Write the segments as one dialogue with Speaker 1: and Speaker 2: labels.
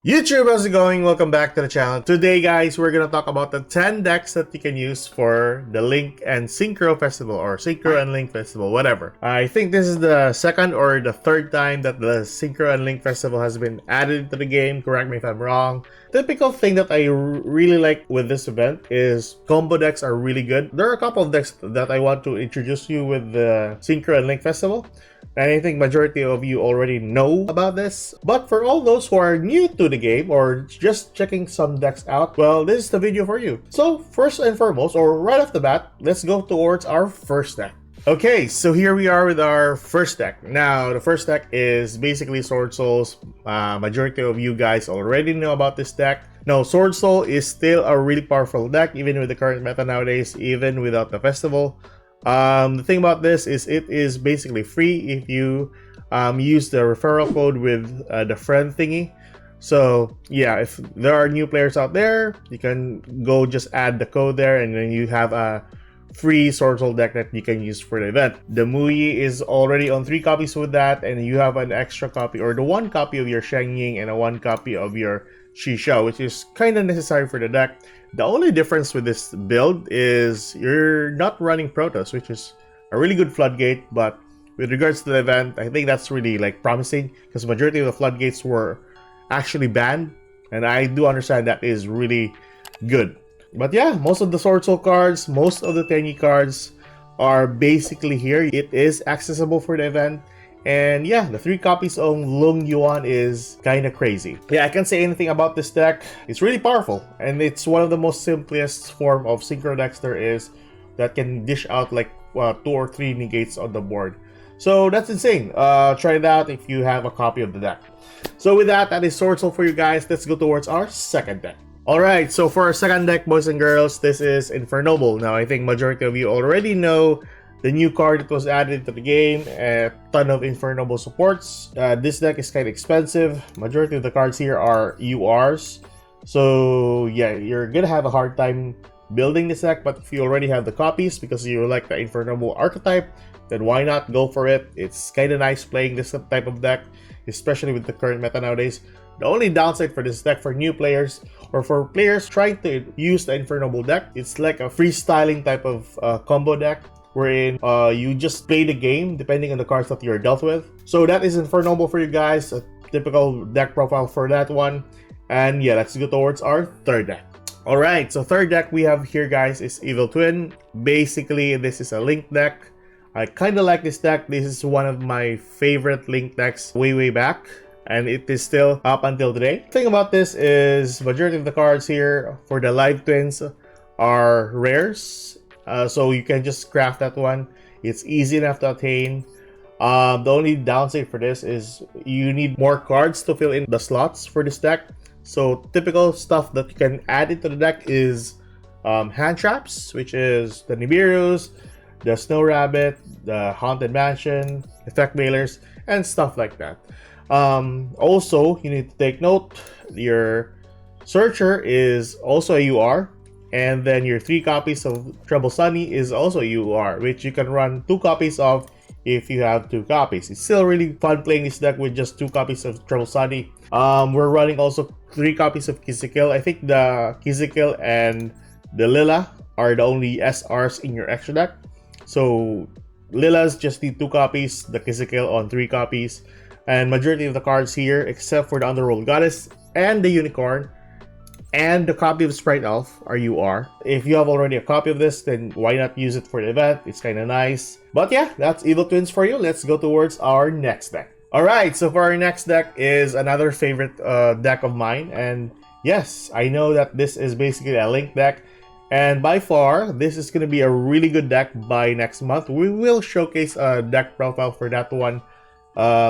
Speaker 1: YouTube, how's it going? Welcome back to the channel. Today, guys, we're gonna talk about the 10 decks that you can use for the Link and Synchro Festival, or Synchro and Link Festival, whatever. I think this is the second or the third time that the Synchro and Link Festival has been added to the game. Correct me if I'm wrong. Typical thing that I really like with this event is combo decks are really good. There are a couple of decks that I want to introduce you with the Synchro and Link Festival. And I think majority of you already know about this. But for all those who are new to the game or just checking some decks out, well, this is the video for you. So first and foremost, or right off the bat, let's go towards our first deck. Okay, so here we are with our first deck. Now, the first deck is basically Sword Souls. Majority of you guys already know about this deck. No, Sword Soul is still a really powerful deck, even with the current meta nowadays, even without the festival. The thing about this is it is basically free if you use the referral code with the friend thingy. So yeah, if there are new players out there, you can go just add the code there, and then you have a free Sword Soul deck that you can use for the event. The Muyi is already on 3 copies with that, and you have an extra copy, or the 1 copy of your Sheng Ying and a 1 copy of your Shisha, which is kind of necessary for the deck. The only difference with this build is you're not running Protoss, which is a really good floodgate, but with regards to the event, I think that's really like promising because majority of the floodgates were actually banned, and I do understand that is really good. But yeah, most of the Sword Soul cards, most of the Tenyi cards are basically here. It is accessible for the event. And yeah, the 3 copies of Lung Yuan is kind of crazy. Yeah, I can't say anything about this deck. It's really powerful, and it's one of the most simplest form of synchro decks there is that can dish out like 2 or 3 negates on the board. So that's insane. Try it out if you have a copy of the deck. So with that, that is Sword Soul for you guys. Let's go towards our second deck. Alright, so for our second deck, boys and girls, this is Inferno. Now, I think majority of you already know the new card that was added to the game, a ton of Inferno supports. This deck is kind of expensive. Majority of the cards here are URs. So yeah, you're gonna have a hard time building this deck, but if you already have the copies because you like the Inferno archetype, then why not go for it? It's kind of nice playing this type of deck, especially with the current meta nowadays. The only downside for this deck for new players or for players trying to use the Inferno deck, it's like a freestyling type of combo deck, wherein you just play the game depending on the cards that you're dealt with. So that is Inferno for you guys, a typical deck profile for that one. And yeah, let's go towards our third deck. Alright, so third deck we have here, guys, is Evil Twin. Basically, this is a Link deck. I kind of like this deck. This is one of my favorite Link decks way back, and it is still up until today. The thing about this is majority of the cards here for the Live Twins are rares. So you can just craft that one. It's easy enough to attain. The only downside for this is you need more cards to fill in the slots for this deck. So typical stuff that you can add into the deck is hand traps, which is the Nibiru's, the Snow Rabbit, the Haunted Mansion, effect mailers, and stuff like that. Also, you need to take note, your Searcher is also a UR. And then your 3 copies of Treble Sunny is also UR, which you can run 2 copies of if you have 2 copies. It's still really fun playing this deck with just 2 copies of Treble Sunny. We're running also 3 copies of Kizikil. I think the Kizikil and the Lila are the only SRs in your extra deck. So Lilas just need 2 copies, the Kizikil on 3 copies. And majority of the cards here, except for the Underworld Goddess and the Unicorn, and the copy of Sprite Elf are UR. If you have already a copy of this, then why not use it for the event? It's kind of nice. But yeah, that's Evil Twins for you. Let's go towards our next deck. Alright, so for our next deck is another favorite deck of mine. And yes, I know that this is basically a Link deck. And by far, this is going to be a really good deck by next month. We will showcase a deck profile for that one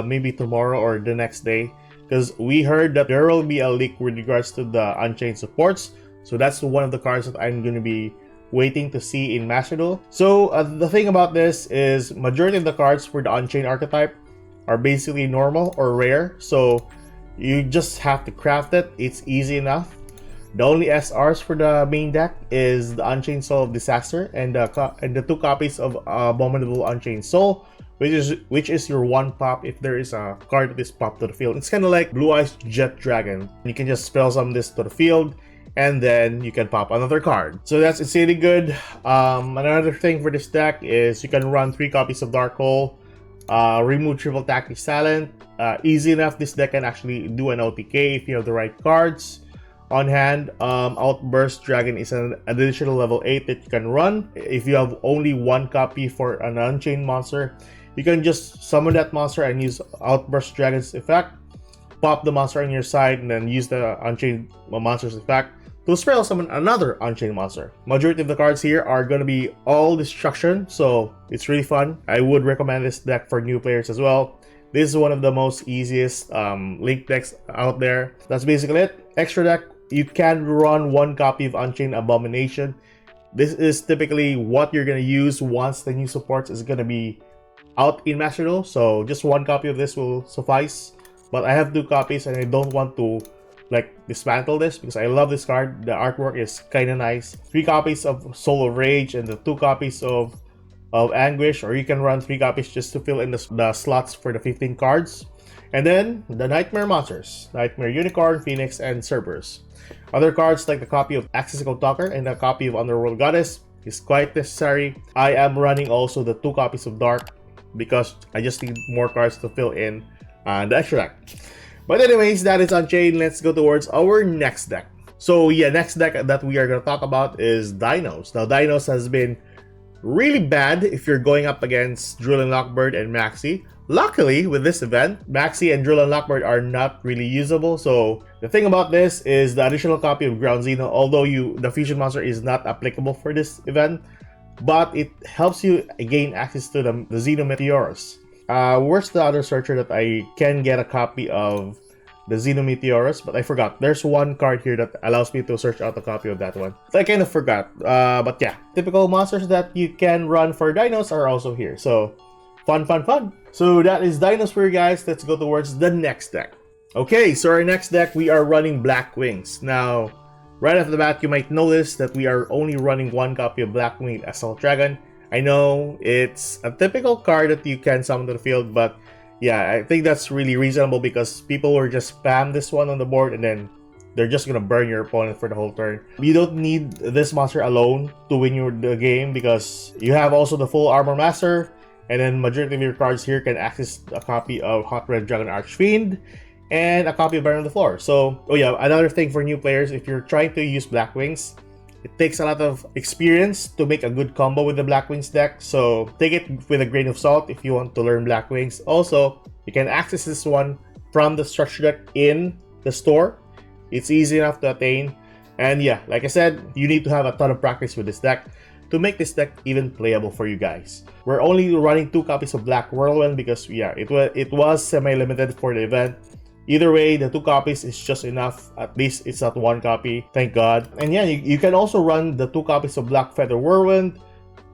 Speaker 1: maybe tomorrow or the next day, because we heard that there will be a leak with regards to the Unchain supports. So that's one of the cards that I'm going to be waiting to see in Master Duel. So the thing about this is majority of the cards for the Unchain archetype are basically normal or rare. So you just have to craft it. It's easy enough. The only SRs for the main deck is the Unchain Soul of Disaster and the 2 copies of Abominable Unchained Soul, which is your 1 pop if there is a card that is popped to the field. It's kind of like Blue Eyes Jet Dragon. You can just spell summon this to the field, and then you can pop another card. So that's insanely good. Another thing for this deck is you can run 3 copies of Dark Hole, remove triple Tactics Talent. Easy enough. This deck can actually do an OTK if you have the right cards on hand. Outburst Dragon is an additional level 8 that you can run. If you have only 1 copy for an Unchained monster, you can just summon that monster and use Outburst Dragon's effect, pop the monster on your side, and then use the Unchained monster's effect to spell summon another Unchained monster. Majority of the cards here are going to be all destruction, so it's really fun. I would recommend this deck for new players as well. This is one of the most easiest link decks out there. That's basically it. Extra deck, you can run 1 copy of Unchained Abomination. This is typically what you're going to use once the new supports is going to be out in Master Duel. So just 1 copy of this will suffice. But I have 2 copies and I don't want to like dismantle this because I love this card. The artwork is kind of nice. 3 copies of Soul of Rage and the 2 copies of Anguish, or you can run 3 copies just to fill in the slots for the 15 cards. And then the Nightmare monsters, Nightmare Unicorn, Phoenix, and Cerberus. Other cards like the copy of Accessible Talker and a copy of Underworld Goddess is quite necessary. I am running also the 2 copies of Dark because I just need more cards to fill in the extra deck. But anyways, that is Unchained. Let's go towards our next deck. So yeah, next deck that we are going to talk about is Dinos. Now Dinos has been really bad if you're going up against Drill and Lockbird and Maxi. Luckily, with this event, Maxi and Drill and Lockbird are not really usable. So the thing about this is the additional copy of Ground Xeno, although the fusion monster is not applicable for this event, but it helps you gain access to the Xeno Meteorus. Where's the other searcher that I can get a copy of the Xeno Meteorus? But I forgot. There's 1 card here that allows me to search out a copy of that one. So I kind of forgot. But yeah, typical monsters that you can run for Dinos are also here. So fun, fun, fun. So that is Dinos for you guys. Let's go towards the next deck. Okay, so our next deck, we are running Black Wings. Now, right off the bat, you might notice that we are only running 1 copy of Black Winged Assault Dragon. I know it's a typical card that you can summon to the field, but yeah, I think that's really reasonable because people will just spam this one on the board and then they're just gonna burn your opponent for the whole turn. You don't need this monster alone to win the game because you have also the full Armor Master, and then majority of your cards here can access a copy of Hot Red Dragon Archfiend and a copy of Baron on the Floor. So, oh yeah, another thing for new players, if you're trying to use Black Wings, it takes a lot of experience to make a good combo with the Black Wings deck, so take it with a grain of salt if you want to learn Black Wings. Also, you can access this one from the structure deck in the store. It's easy enough to attain, and yeah, like I said, you need to have a ton of practice with this deck to make this deck even playable for you guys. We're only running 2 copies of Black Whirlwind because yeah, it was semi-limited for the event. Either way, the 2 copies is just enough. At least it's not 1 copy, thank God. And yeah, you can also run the 2 copies of Black Feather Whirlwind.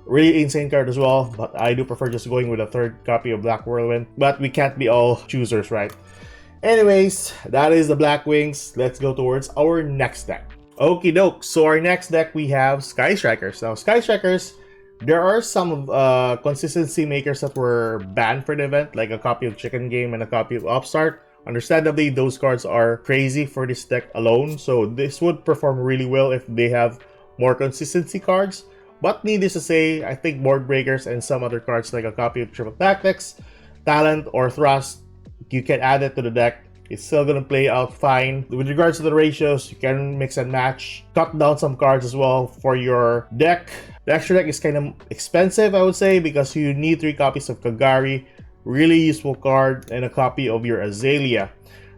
Speaker 1: Really insane card as well, but I do prefer just going with a 3rd copy of Black Whirlwind. But we can't be all choosers, right? Anyways, that is the Black Wings. Let's go towards our next deck. Okie doke, so our next deck we have Sky Strikers. Now, Sky Strikers, there are some consistency makers that were banned for the event, like a copy of Chicken Game and a copy of Upstart. Understandably, those cards are crazy for this deck alone, so this would perform really well if they have more consistency cards. But needless to say, I think Board Breakers and some other cards like a copy of Triple Tactics, Talent, or Thrust, you can add it to the deck. It's still going to play out fine. With regards to the ratios, you can mix and match, cut down some cards as well for your deck. The extra deck is kind of expensive, I would say, because you need 3 copies of Kagari, really useful card, and a copy of your Azalea.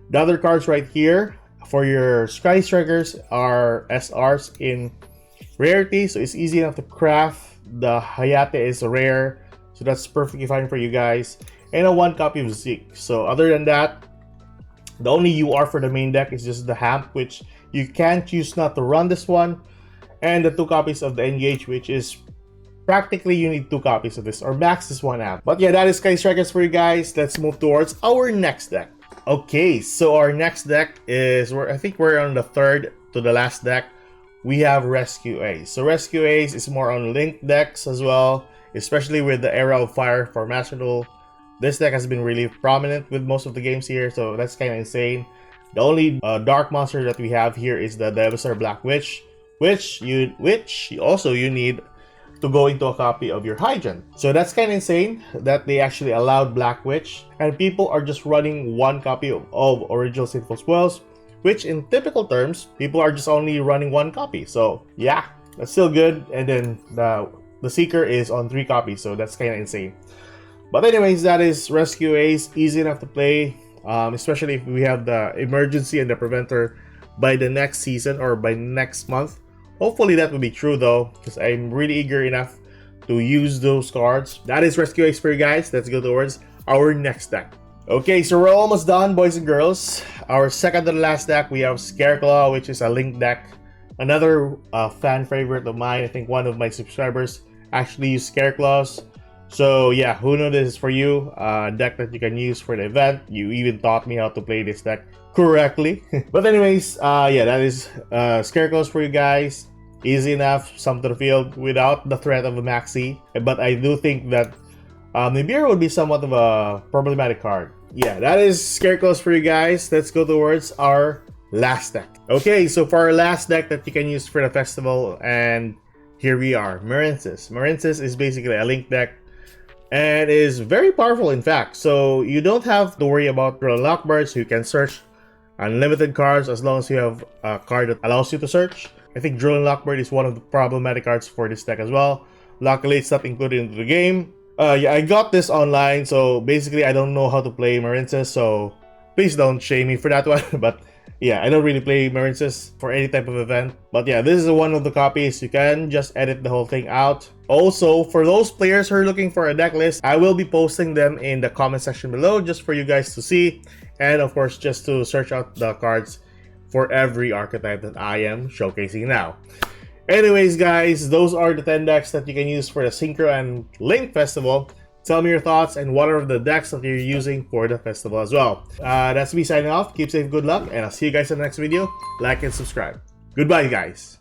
Speaker 1: The other cards right here for your Sky Strikers are SRs in rarity, so it's easy enough to craft. The Hayate is rare, so that's perfectly fine for you guys. And a 1 copy of Zeke. So other than that, the only UR for the main deck is just the Hamp, which you can choose not to run this one. And the 2 copies of the Engage, which is practically you need 2 copies of this, or max is 1 amp. But yeah, that is Sky Strikers for you guys. Let's move towards our next deck. Okay, so our next deck is, I think we're on the 3rd to the last deck, we have Rescue Ace. So Rescue Ace is more on Link decks as well, especially with the Era of Fire for Master Duel. This deck has been really prominent with most of the games here, so that's kind of insane. The only dark monster that we have here is the Devastator Black Witch, which you need to go into a copy of your Hydrant. So that's kind of insane that they actually allowed Black Witch, and people are just running one copy of original Sinful Spoils, which in typical terms, people are just only running one copy. So yeah, that's still good. And then the Seeker is on 3 copies, so that's kind of insane. But anyways, that is Rescue Ace, easy enough to play, especially if we have the Emergency and the Preventer by the next season or by next month. Hopefully that will be true though, because I'm really eager enough to use those cards. That is Rescue Ace for you guys. Let's go towards our next deck. Okay, so we're almost done, boys and girls. Our second to the last deck, we have Scareclaw, which is a Link deck. Another fan favorite of mine. I think one of my subscribers actually used Scareclaws. So yeah, who knows, this is for you. A deck that you can use for the event. You even taught me how to play this deck correctly. But anyways, yeah, that is Scareclaws for you guys. Easy enough, some to the field without the threat of a maxi. But I do think that Nibiru would be somewhat of a problematic card. Yeah, that is Scareclaws for you guys. Let's go towards our last deck. Okay, so for our last deck that you can use for the festival, and here we are, Marinces. Marinces is basically a Link deck and is very powerful in fact. So you don't have to worry about Drill and Lockbird, so you can search unlimited cards as long as you have a card that allows you to search. I think Drill and Lockbird is one of the problematic cards for this deck as well. Luckily, it's not included into the game. Yeah, I got this online, so basically I don't know how to play Marinces, so please don't shame me for that one. But yeah, I don't really play Marinces for any type of event. But yeah, this is one of the copies. You can just edit the whole thing out. Also, for those players who are looking for a deck list, I will be posting them in the comment section below just for you guys to see. And of course, just to search out the cards for every archetype that I am showcasing now. Anyways, guys, those are the 10 decks that you can use for the Synchro and Link Festival. Tell me your thoughts and what are the decks that you're using for the festival as well. That's me signing off. Keep safe, good luck, and I'll see you guys in the next video. Like and subscribe. Goodbye, guys.